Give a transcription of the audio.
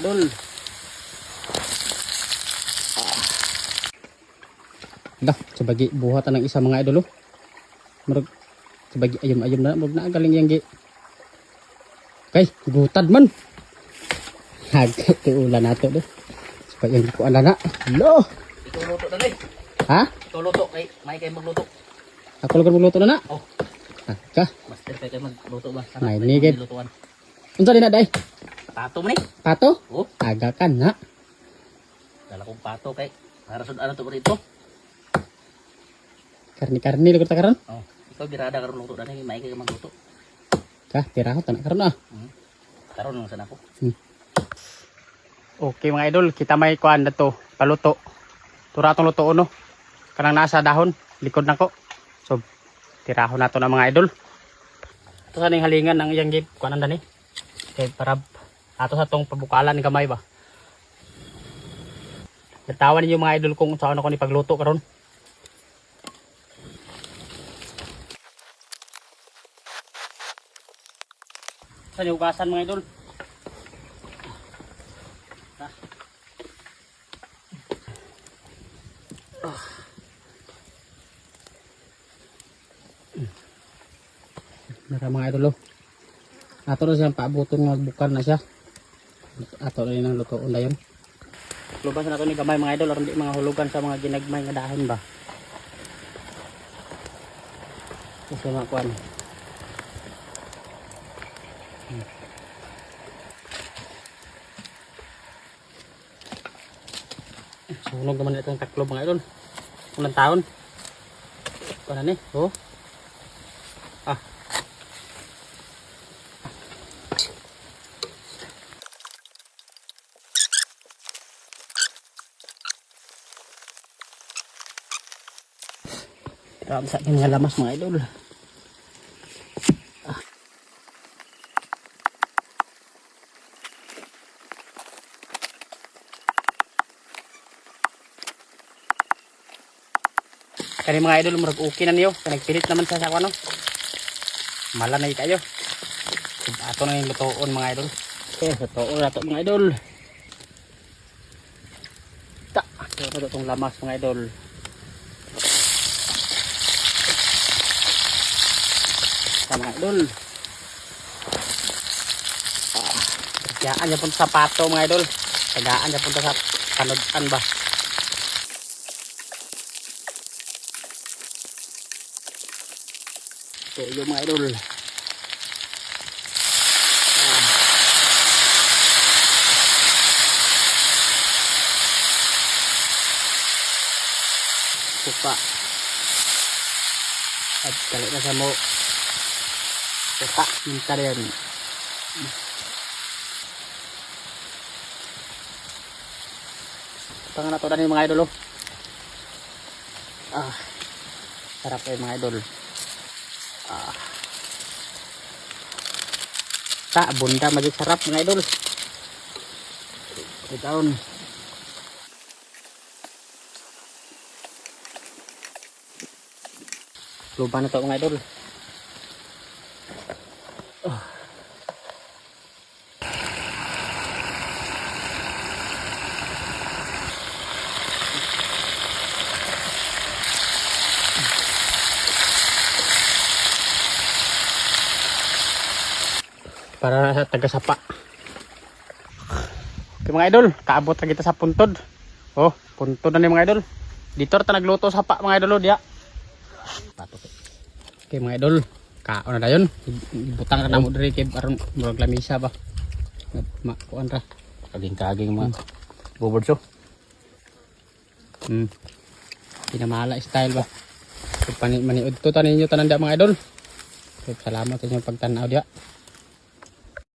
idol. Dah, sabagi buhatan ng isa mga idol. Murag sabagi ayom-ayom na, murag na galing yang gi. Okay, gutad man. Hagat ulan nato do. Sabagi yang kuan na. Lo. Ikaw luto na rin. Ha? Ikaw luto. May kayo magluto. Ako lugar magluto na na. Oh. Ka. Master kayo magluto ba? May nigit. Lutuan. Unsa din na day? Pato mo ni. Pato? Oh. Aga kan na. Dala kong pato kay. Harasod ano to rito. Karni-karni lugar ta karon. Oh. Ikaw birada karon luto na ni. May kayo magluto. Ka, tira ko tanak karon ah. Karon nung sana ko. Okay mga idol, kita may kuan na to, paluto. Tura tong luto no. Kanang nasa dahon, likod nako. So, tirahon nato na mga idol. Ito sa ning halingan ng iyang gip, kuanan dani. Kay para ato sa tong pabukalan ng gamay ba. Natawan niyo mga idol kung saan ako ni pagluto karon. Sa hugasan mga idol. Nara mga idol oh. Ato na siyang paabuton nga bukal na siya. Ato na yun ang lutoon na yun. Lubasan nato ni gamay mga idol aron di mga hulugan sa mga ginagmay nga dahon ba. Kasi mga kuan. Sunog naman itong taklo mga idol. Ulang taon. Kuan ni, oh. Grabe sa aking mga lamas mga idol. Kani mga idol murag okay na niyo. Nagpilit naman sa ano. Malanay kayo. Ato na yung lutoon mga idol. Okay, lutoon na ito mga idol. Ito itong lamas mga idol. Mga idol. Tagaan niya punta sa pato mga idol. Tagaan niya punta sa kanudan ba. So yung mga idol. Suka. At kali na sa mo. Suka. Minta rin. Tangan na to na yung mga idol. Sarap kayo mga idol. Bunda magig sarap mga idol. Itaon. Lupa na to mga idol. Para sa taga-sapa. Okay mga idol, kaabot na kita sa puntod. Oh, puntod na ni mga idol. Dito ta nagluto sapa mga idol dia. Okay mga idol, kaon na dayon. Ibutang ra namo diri kay aron murag lamisa ba. Makuan ra. Kaging-kaging mga bobordso. Pinamala style ba. Maniud to tanin niyo tanan dia mga idol. Salamat sa inyong pagtanaw dia.